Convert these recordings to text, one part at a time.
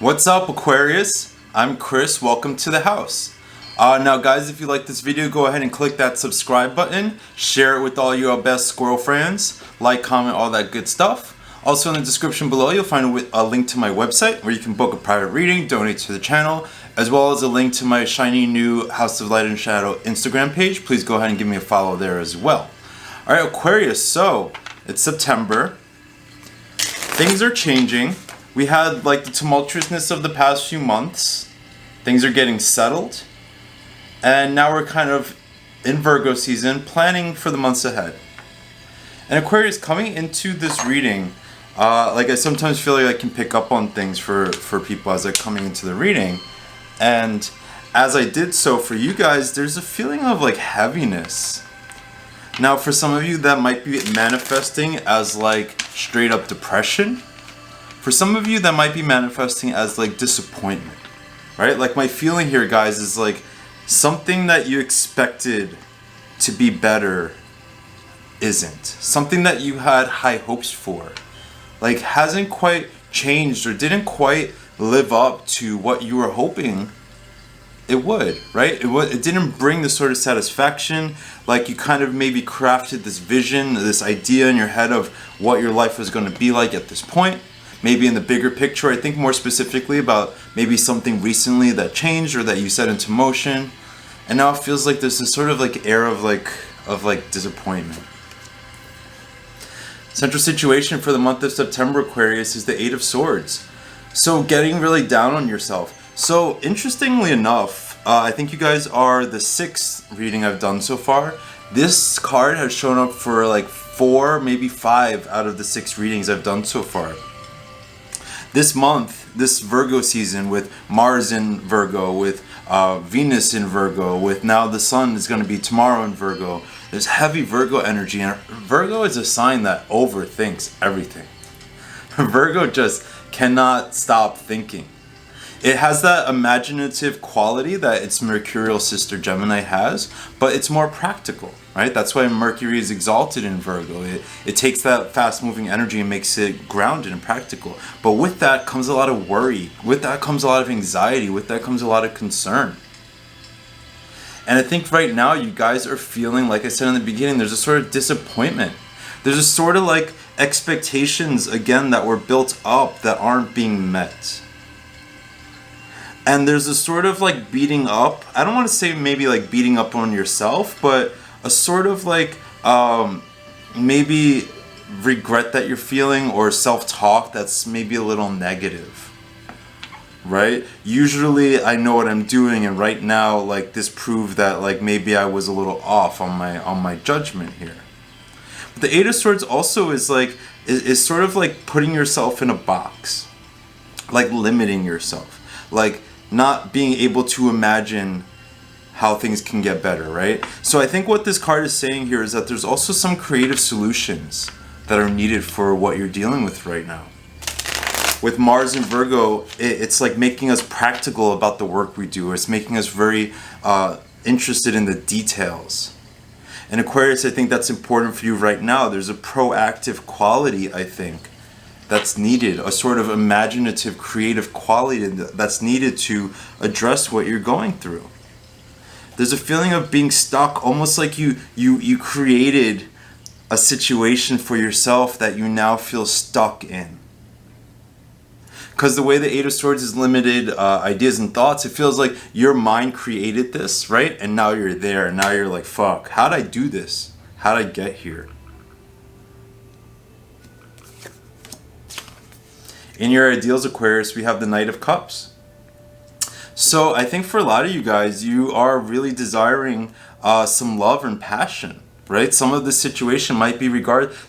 What's up, Aquarius? I'm Chris. Welcome to the house. Now guys, if you like this video, go ahead and click that subscribe button. Share it with all your best squirrel friends. Like, comment, all that good stuff. Also in the description below, you'll find a link to my website where you can book a private reading, donate to the channel, as well as a link to my shiny new House of Light and Shadow Instagram page. Please go ahead and give me a follow there as well. Alright, Aquarius, so it's September. Things are changing. We had like the tumultuousness of the past few months. Things are getting settled. And now we're kind of in Virgo season, planning for the months ahead. And Aquarius, coming into this reading, like I sometimes feel like I can pick up on things for people as they're coming into the reading. And as I did so for you guys, there's a feeling of like heaviness. Now for some of you that might be manifesting as like straight up depression. For some of you that might be manifesting as like disappointment, right? Like my feeling here, guys, is like something that you expected to be better isn't. Something that you had high hopes for, like hasn't quite changed or didn't quite live up to what you were hoping it would, right? It didn't bring the sort of satisfaction. Like you kind of maybe crafted this vision, this idea in your head of what your life was going to be like at this point. Maybe in the bigger picture, I think more specifically about maybe something recently that changed or that you set into motion. And now it feels like there's this sort of like air of like disappointment. Central situation for the month of September, Aquarius, is the Eight of Swords. So getting really down on yourself. So interestingly enough, I think you guys are the 6th reading I've done so far. This card has shown up for like 4, maybe 5 out of the 6 readings I've done so far. This month, this Virgo season with Mars in Virgo, with Venus in Virgo, with now the Sun is going to be tomorrow in Virgo. There's heavy Virgo energy, and Virgo is a sign that overthinks everything. Virgo just cannot stop thinking. It has that imaginative quality that its mercurial sister Gemini has, but it's more practical, right? That's why Mercury is exalted in Virgo. It takes that fast-moving energy and makes it grounded and practical. But with that comes a lot of worry. With that comes a lot of anxiety. With that comes a lot of concern. And I think right now you guys are feeling, like I said in the beginning, there's a sort of disappointment. There's a sort of like expectations, again, that were built up that aren't being met. And there's a sort of like beating up. I don't want to say maybe like beating up on yourself, but a sort of like maybe regret that you're feeling or self-talk that's maybe a little negative, right? Usually I know what I'm doing, and right now like this proved that like maybe I was a little off on my judgment here. But the Eight of Swords also is like is sort of like putting yourself in a box, like limiting yourself, like not being able to imagine how things can get better, right? So I think what this card is saying here is that there's also some creative solutions that are needed for what you're dealing with right now. With Mars in Virgo, it's like making us practical about the work we do. It's making us very interested in the details. And Aquarius, I think that's important for you right now. There's a proactive quality, I think, that's needed, a sort of imaginative, creative quality that's needed to address what you're going through. There's a feeling of being stuck, almost like you created a situation for yourself that you now feel stuck in. Because the way the Eight of Swords is limited ideas and thoughts, it feels like your mind created this, right? And now you're there, and now you're like, fuck, how'd I do this? How'd I get here? In your ideals, Aquarius, we have the Knight of Cups. So I think for a lot of you guys, you are really desiring some love and passion, right? Some of the situation might be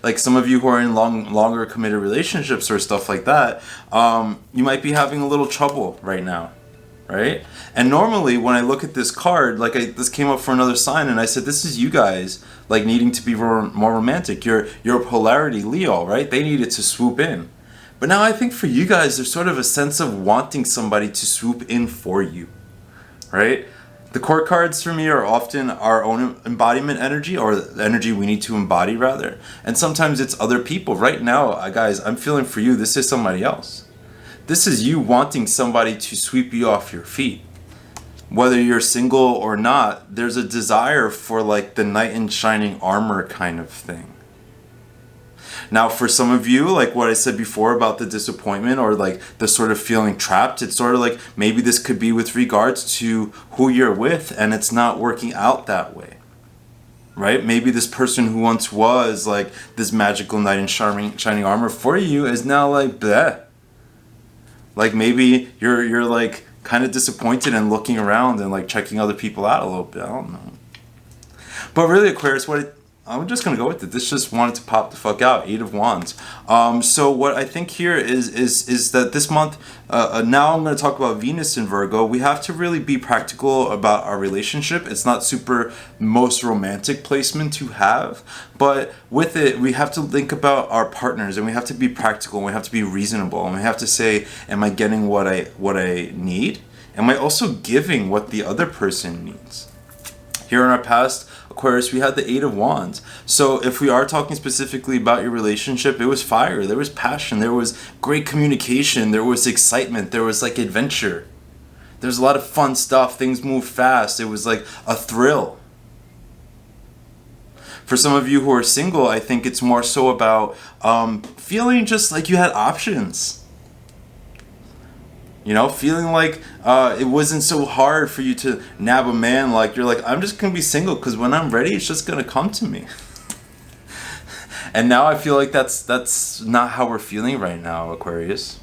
like some of you who are in longer committed relationships or stuff like that, you might be having a little trouble right now, right? And normally when I look at this card, like this came up for another sign, and I said, this is you guys like needing to be more romantic. You're polarity, Leo, right? They needed to swoop in. But now I think for you guys, there's sort of a sense of wanting somebody to swoop in for you, right? The court cards for me are often our own embodiment energy, or the energy we need to embody rather. And sometimes it's other people. Right now, guys, I'm feeling for you, this is somebody else. This is you wanting somebody to sweep you off your feet. Whether you're single or not, there's a desire for like the knight in shining armor kind of thing. Now, for some of you, like what I said before about the disappointment or like the sort of feeling trapped, it's sort of like maybe this could be with regards to who you're with and it's not working out that way. Right? Maybe this person who once was like this magical knight in shining armor for you is now like bleh. Like maybe you're like kind of disappointed and looking around and like checking other people out a little bit. I don't know. But really, Aquarius, I'm just gonna go with it. This just wanted to pop the fuck out. 8 of Wands. So what I think here is that this month, now I'm gonna talk about Venus in Virgo. We have to really be practical about our relationship. It's not super most romantic placement to have, but with it, we have to think about our partners, and we have to be practical, and we have to be reasonable, and we have to say, am I getting what I need? Am I also giving what the other person needs? Here in our past, Aquarius, we had the 8 of Wands. So if we are talking specifically about your relationship, it was fire, there was passion, there was great communication, there was excitement, there was like adventure. There's a lot of fun stuff, things move fast, it was like a thrill. For some of you who are single, I think it's more so about feeling just like you had options. You know, feeling like it wasn't so hard for you to nab a man. Like you're like, I'm just gonna be single because when I'm ready, it's just gonna come to me. And now I feel like that's not how we're feeling right now, Aquarius.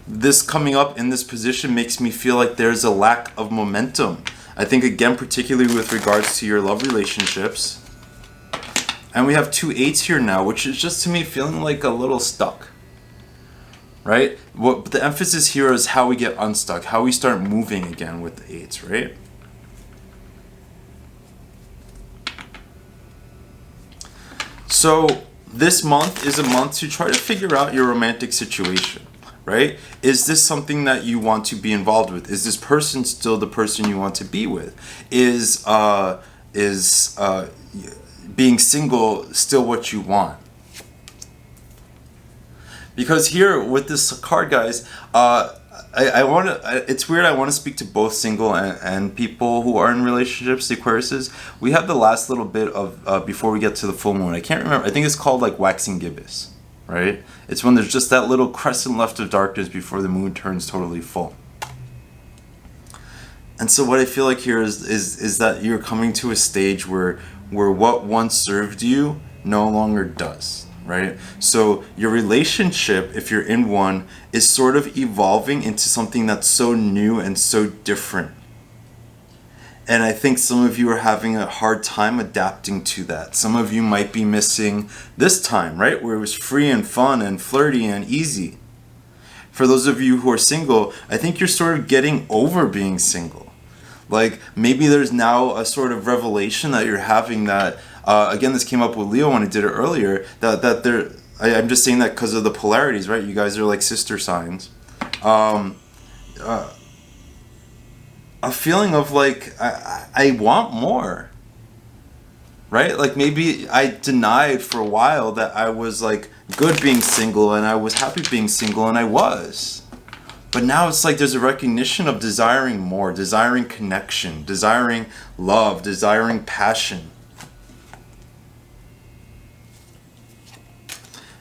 This coming up in this position makes me feel like there's a lack of momentum. I think again, particularly with regards to your love relationships. And we have 2 8s here now, which is just to me feeling like a little stuck. Right? But the emphasis here is how we get unstuck, how we start moving again with the 8s, right? So this month is a month to try to figure out your romantic situation, right? Is this something that you want to be involved with? Is this person still the person you want to be with? Is being single still what you want? Because here with this card, guys, I want to, it's weird, I want to speak to both single and people who are in relationships, the Aquariuses. We have the last little bit of, before we get to the full moon, I can't remember, I think it's called like waxing gibbous, right? It's when there's just that little crescent left of darkness before the moon turns totally full. And so what I feel like here is that you're coming to a stage where what once served you no longer does, right? So your relationship, if you're in one, is sort of evolving into something that's so new and so different. And I think some of you are having a hard time adapting to that. Some of you might be missing this time, right? Where it was free and fun and flirty and easy. For those of you who are single, I think you're sort of getting over being single. Like maybe there's now a sort of revelation that you're having that, again, this came up with Leo when I did it earlier, that there, I'm just saying that because of the polarities, right? You guys are like sister signs. A feeling of like, I want more, right? Like maybe I denied for a while that I was like good being single and I was happy being single, and I was. But now it's like there's a recognition of desiring more, desiring connection, desiring love, desiring passion.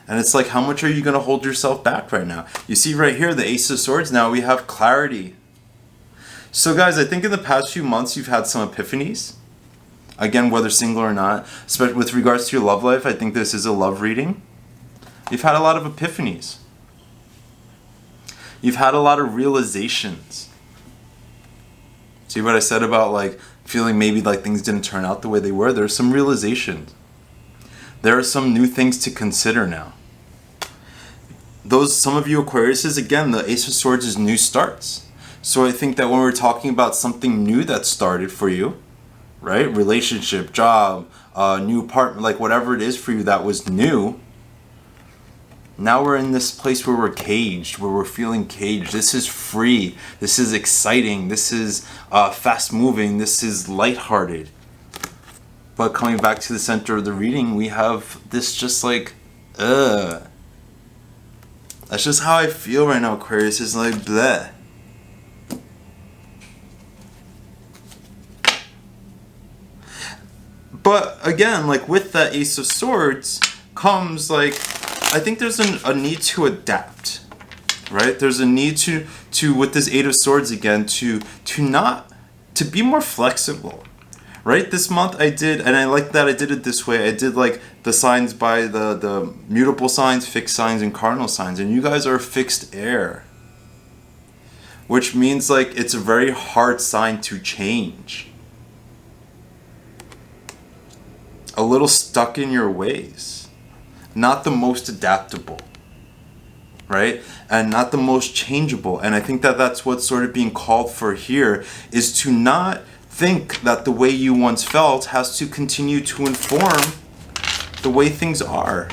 And it's like, how much are you going to hold yourself back right now? You see right here, the Ace of Swords, now we have clarity. So guys, I think in the past few months you've had some epiphanies. Again, whether single or not, especially with regards to your love life, I think this is a love reading. You've had a lot of epiphanies. You've had a lot of realizations. See what I said about like feeling maybe like things didn't turn out the way they were? There's some realizations. There are some new things to consider now. Some of you Aquariuses, again, the Ace of Swords is new starts. So I think that when we're talking about something new that started for you, right? Relationship, job, new apartment, like whatever it is for you that was new. Now we're in this place where we're caged, where we're feeling caged. This is free. This is exciting. This is fast moving. This is lighthearted. But coming back to the center of the reading, we have this just like Ugh. That's just how I feel right now, Aquarius. It's like bleh. But again, like with that Ace of Swords comes like, I think there's a need to adapt, right? There's a need to with this Eight of Swords again to be more flexible, right? This month I did, and I like that I did it this way. I did like the signs by the mutable signs, fixed signs, and cardinal signs, and you guys are fixed air, which means like it's a very hard sign to change. A little stuck in your ways, not the most adaptable, right? And not the most changeable. And I think that that's what's sort of being called for here, is to not think that the way you once felt has to continue to inform the way things are,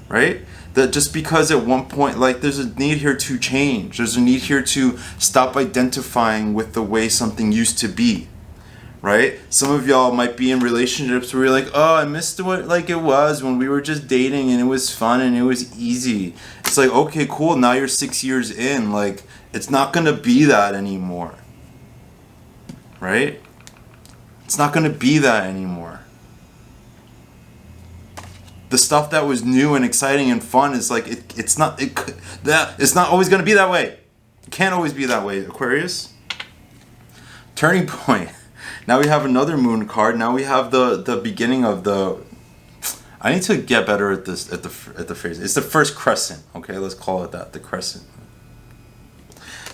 right? That just because at one point, like, there's a need here to change. There's a need here to stop identifying with the way something used to be. Right? Some of y'all might be in relationships where you're like, oh, I missed what like it was when we were just dating and it was fun and it was easy. It's like, okay, cool, now you're 6 years in, like, it's not gonna be that anymore. Right? It's not gonna be that anymore. The stuff that was new and exciting and fun is like, it's not always gonna be that way. It can't always be that way, Aquarius. Turning point. Now we have another moon card. Now we have the beginning of the. I need to get better at this at the phrase. It's the first crescent. Okay, let's call it that. The crescent.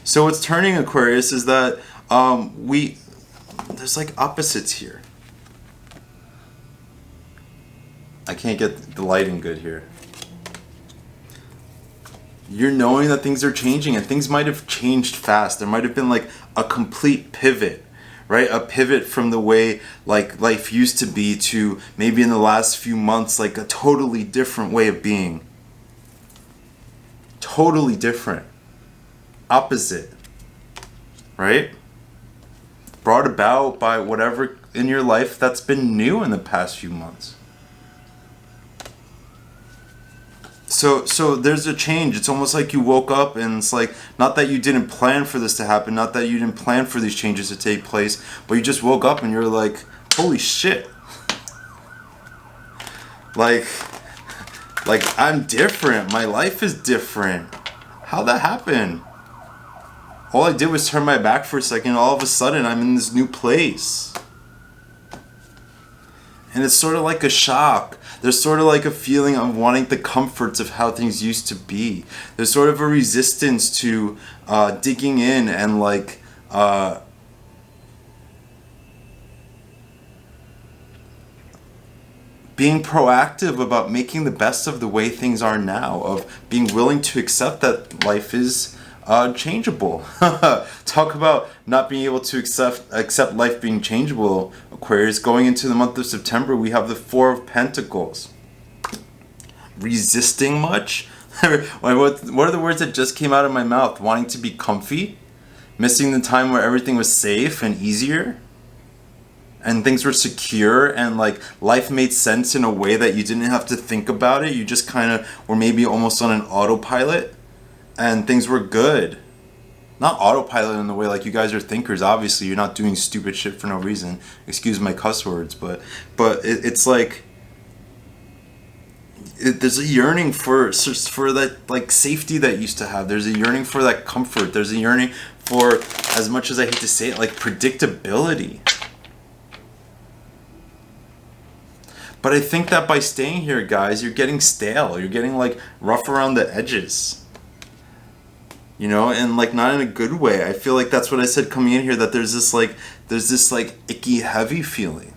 So what's turning, Aquarius, is that there's like opposites here. I can't get the lighting good here. You're knowing that things are changing, and things might have changed fast. There might have been like a complete pivot. Right? A pivot from the way like life used to be to maybe in the last few months like a totally different way of being. Totally different. Opposite. Right? Brought about by whatever in your life that's been new in the past few months. So there's a change. It's almost like you woke up and it's like, not that you didn't plan for this to happen, not that you didn't plan for these changes to take place, but you just woke up and you're like, holy shit. Like I'm different. My life is different. How'd that happen? All I did was turn my back for a second. All of a sudden, I'm in this new place. And it's sort of like a shock. There's sort of like a feeling of wanting the comforts of how things used to be. There's sort of a resistance to digging in and like being proactive about making the best of the way things are now, of being willing to accept that life is changeable. Talk about not being able to accept life being changeable, Aquarius. Going into the month of September, we have the Four of Pentacles. Resisting much? What are the words that just came out of my mouth? Wanting to be comfy? Missing the time where everything was safe and easier? And things were secure and like life made sense in a way that you didn't have to think about it. You just kind of were maybe almost on an autopilot. And things were good. Not autopilot in the way like you guys are thinkers. Obviously, you're not doing stupid shit for no reason. Excuse my cuss words, but it's like there's a yearning for that like safety that you used to have. There's a yearning for that comfort. There's a yearning for, as much as I hate to say it, like predictability. But I think that by staying here, guys, you're getting stale. You're getting like rough around the edges. You know, and like not in a good way. I feel like that's what I said coming in here, that there's this like icky, heavy feeling.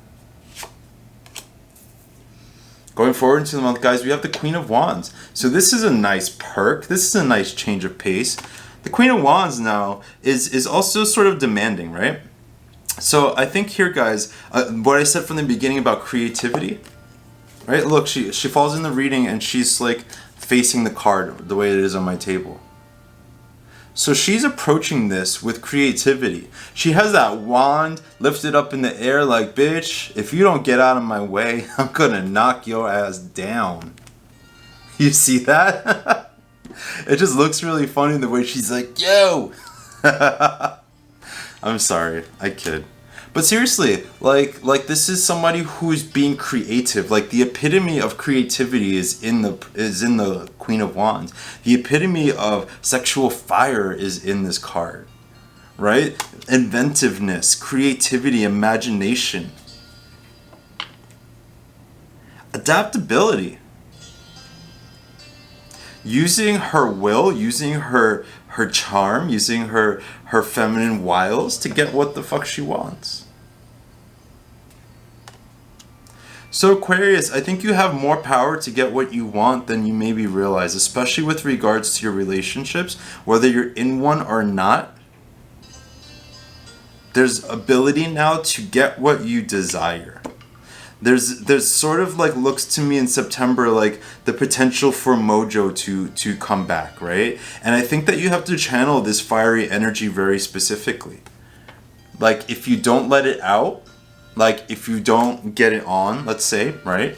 Going forward into the month, guys, we have the Queen of Wands. So this is a nice perk. This is a nice change of pace. The Queen of Wands now is also sort of demanding, right? So I think here, guys, what I said from the beginning about creativity, right? Look, she falls in the reading and she's like facing the card the way it is on my table. So she's approaching this with creativity. She has that wand lifted up in the air like, bitch, if you don't get out of my way, I'm gonna knock your ass down. You see that? It just looks really funny the way she's like, yo! I'm sorry, I kid. But seriously, like this is somebody who's being creative. Like the epitome of creativity is in the Queen of Wands. The epitome of sexual fire is in this card. Right? Inventiveness, creativity, imagination. Adaptability. Using her will, using her charm, using her feminine wiles to get what the fuck she wants. So Aquarius, I think you have more power to get what you want than you maybe realize, especially with regards to your relationships, whether you're in one or not. There's ability now to get what you desire. There's sort of like looks to me in September like the potential for mojo to come back, right? And I think that you have to channel this fiery energy very specifically. Like if you don't let it out, like if you don't get it on, let's say, right?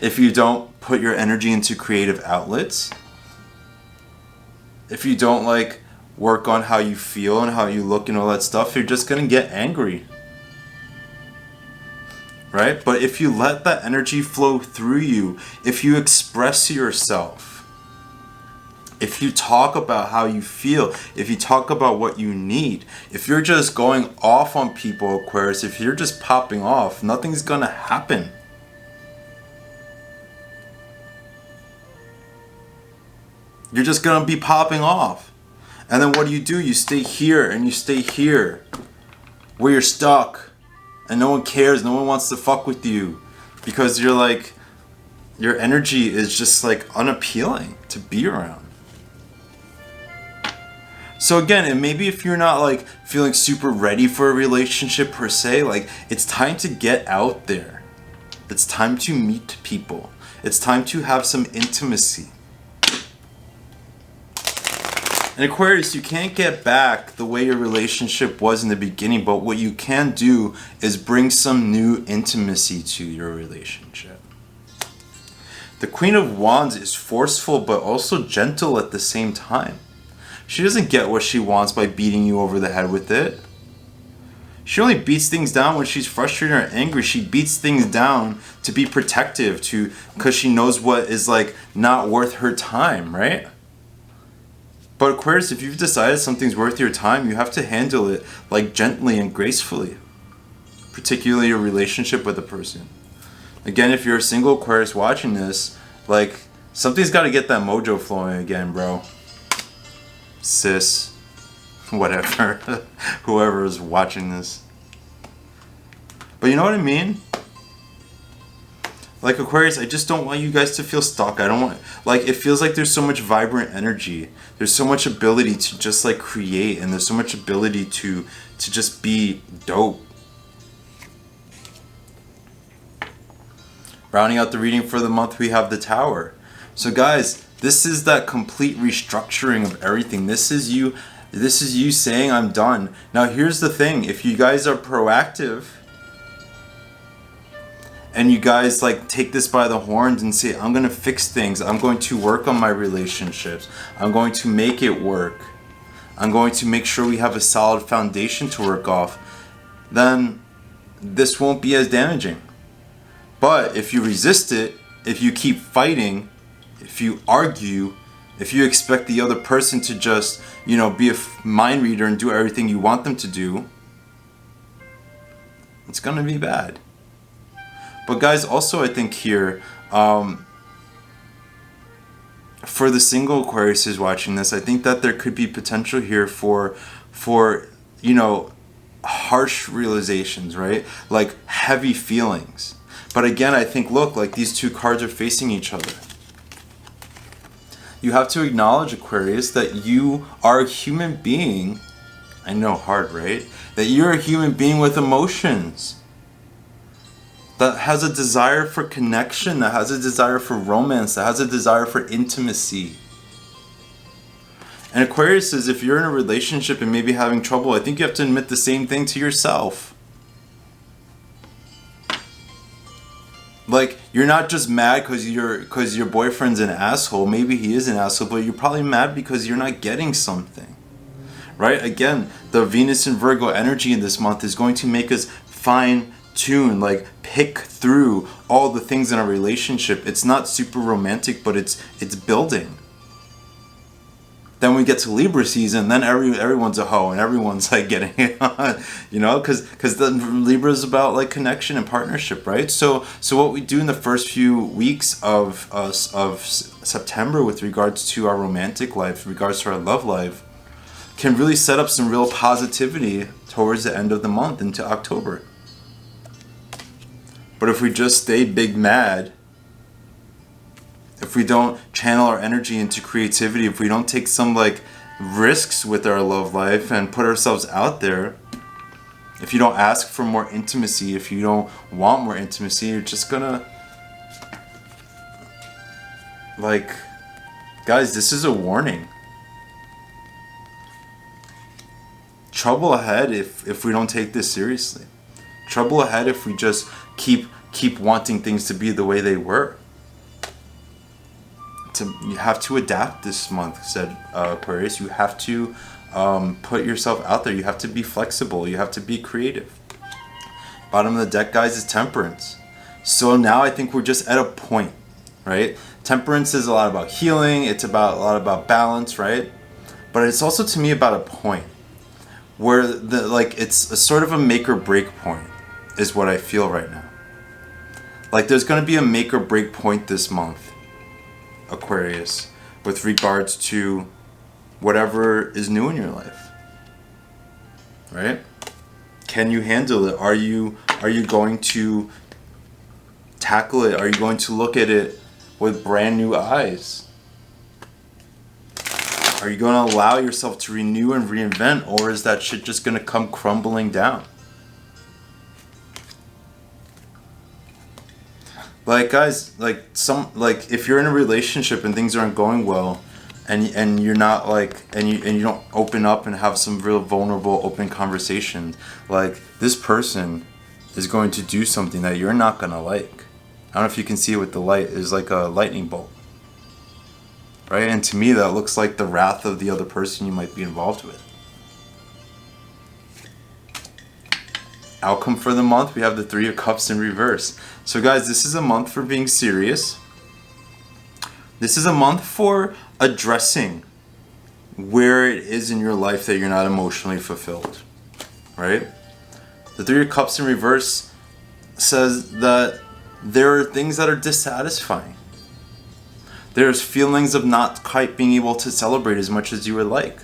If you don't put your energy into creative outlets, if you don't like work on how you feel and how you look and all that stuff, you're just gonna get angry. Right? But if you let that energy flow through you, if you express yourself, if you talk about how you feel, if you talk about what you need, if you're just going off on people, Aquarius, if you're just popping off, nothing's gonna happen. You're just gonna be popping off. And then what do? You stay here and you stay here where you're stuck. And no one cares, no one wants to fuck with you because you're like, your energy is just like unappealing to be around. So again, and maybe if you're not like feeling super ready for a relationship per se, like it's time to get out there. It's time to meet people. It's time to have some intimacy. And Aquarius, you can't get back the way your relationship was in the beginning, but what you can do is bring some new intimacy to your relationship. The Queen of Wands is forceful but also gentle at the same time. She doesn't get what she wants by beating you over the head with it. She only beats things down when she's frustrated or angry. She beats things down to be protective, because she knows what is like not worth her time, right? But Aquarius, if you've decided something's worth your time, you have to handle it like gently and gracefully. Particularly your relationship with a person. Again, if you're a single Aquarius watching this, like something's got to get that mojo flowing again, bro. Sis, whatever, whoever is watching this. But you know what I mean? Like Aquarius, I just don't want you guys to feel stuck. I don't want, like, it feels like there's so much vibrant energy. There's so much ability to just like create, and there's so much ability to just be dope. Rounding out the reading for the month, we have the Tower. So guys, this is that complete restructuring of everything. This is you saying I'm done. Now here's the thing, if you guys are proactive, and you guys like take this by the horns and say, I'm gonna fix things, I'm going to work on my relationships, I'm going to make it work, I'm going to make sure we have a solid foundation to work off, then this won't be as damaging. But if you resist it, if you keep fighting, if you argue, if you expect the other person to just, you know, be a mind reader and do everything you want them to do, it's gonna be bad. But guys, also I think here, for the single Aquarius watching this, I think that there could be potential here for you know, harsh realizations, right? Like heavy feelings. But again, I think, look, like these two cards are facing each other. You have to acknowledge, Aquarius, that you are a human being. I know, hard, right? That you're a human being with emotions. That has a desire for connection, that has a desire for romance, that has a desire for intimacy. And Aquarius says, if you're in a relationship and maybe having trouble, I think you have to admit the same thing to yourself. Like, you're not just mad because your boyfriend's an asshole. Maybe he is an asshole, but you're probably mad because you're not getting something. Right? Again, the Venus and Virgo energy in this month is going to make us fine tune, like pick through all the things in our relationship. It's not super romantic, but it's building. Then we get to Libra season, then everyone's a hoe and everyone's like getting it on, you know, because the Libra is about like connection and partnership, right? So what we do in the first few weeks of September with regards to our romantic life, regards to our love life, can really set up some real positivity towards the end of the month into October. But if we just stay big mad, if we don't channel our energy into creativity, if we don't take some like risks with our love life and put ourselves out there, if you don't ask for more intimacy, if you don't want more intimacy, you're just gonna, like, guys, this is a warning. Trouble ahead if we don't take this seriously. Trouble ahead if we just keep wanting things to be the way they were. You have to adapt this month, said Aquarius. You have to put yourself out there. You have to be flexible. You have to be creative. Bottom of the deck, guys, is Temperance. So now I think we're just at a point, right? Temperance is a lot about healing. It's a lot about balance, right? But it's also, to me, about a point where it's a sort of a make or break point is what I feel right now. Like, there's going to be a make or break point this month, Aquarius, with regards to whatever is new in your life, right? Can you handle it? Are you going to tackle it? Are you going to look at it with brand new eyes? Are you going to allow yourself to renew and reinvent, or is that shit just going to come crumbling down? Like, guys, if you're in a relationship and things aren't going well, and you're not and you don't open up and have some real vulnerable, open conversations, like, this person is going to do something that you're not gonna like. I don't know if you can see it with the light. It's like a lightning bolt, right? And to me, that looks like the wrath of the other person you might be involved with. Outcome for the month, we have the Three of Cups in reverse. So guys, this is a month for being serious. This is a month for addressing where it is in your life that you're not emotionally fulfilled, right? The Three of Cups in reverse says that there are things that are dissatisfying. There's feelings of not quite being able to celebrate as much as you would like.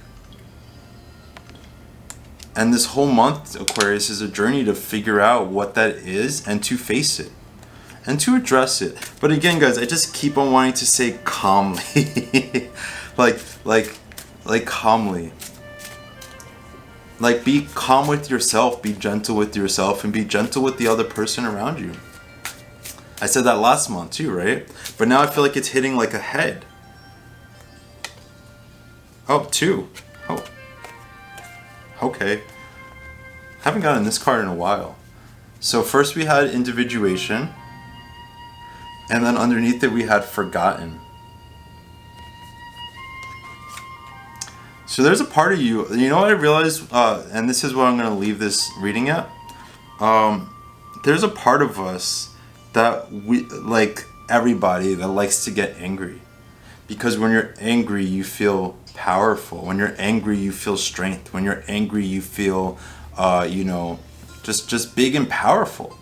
And this whole month, Aquarius, is a journey to figure out what that is and to face it and to address it. But again, guys, I just keep on wanting to say calmly, like calmly. Like, be calm with yourself, be gentle with yourself, and be gentle with the other person around you. I said that last month too, right? But now I feel like it's hitting like a head. Oh, two. Oh. Okay. Haven't gotten this card in a while. So first we had individuation, and then underneath it we had forgotten. So there's a part of you, you know what I realized, and this is what I'm going to leave this reading at. There's a part of us that we, like everybody, that likes to get angry. Because when you're angry, you feel powerful. When you're angry, you feel strength. When you're angry, you feel, just big and powerful.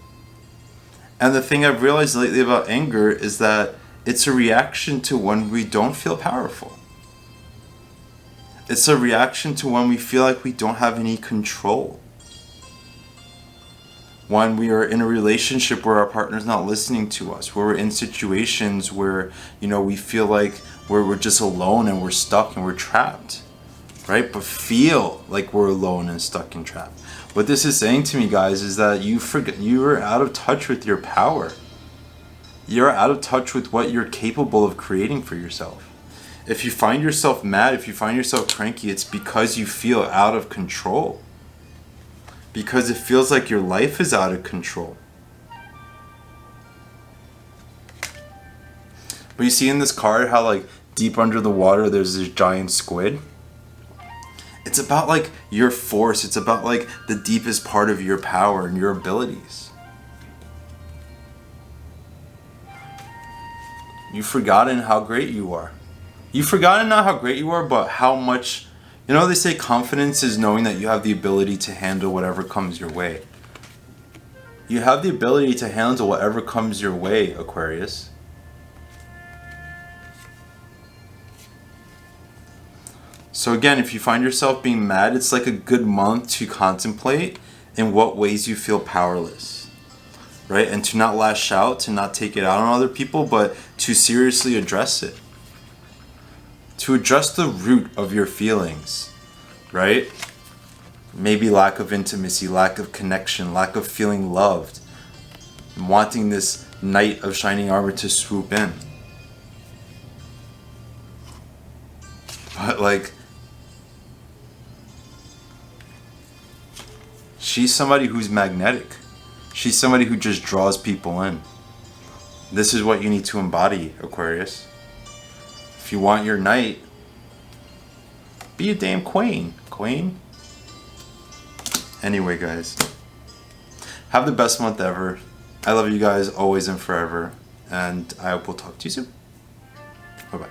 And the thing I've realized lately about anger is that it's a reaction to when we don't feel powerful. It's a reaction to when we feel like we don't have any control. When we are in a relationship where our partner's not listening to us, where we're in situations where, we feel like we're just alone and we're stuck and we're trapped, right? But feel like we're alone and stuck and trapped. What this is saying to me, guys, is that you are out of touch with your power. You're out of touch with what you're capable of creating for yourself. If you find yourself mad, if you find yourself cranky, it's because you feel out of control. Because it feels like your life is out of control. But you see in this card how like deep under the water there's this giant squid. It's about like your force. It's about like the deepest part of your power and your abilities. You've forgotten how great you are. You've forgotten not how great you are, but how much, you know, they say confidence is knowing that you have the ability to handle whatever comes your way. You have the ability to handle whatever comes your way, Aquarius. So again, if you find yourself being mad, it's like a good month to contemplate in what ways you feel powerless, right? And to not lash out, to not take it out on other people, but to seriously address it. To address the root of your feelings, right? Maybe lack of intimacy, lack of connection, lack of feeling loved, and wanting this knight of shining armor to swoop in. But like, she's somebody who's magnetic. She's somebody who just draws people in. This is what you need to embody, Aquarius. If you want your knight, be a damn queen. Queen? Anyway, guys, have the best month ever. I love you guys always and forever, and I hope we'll talk to you soon.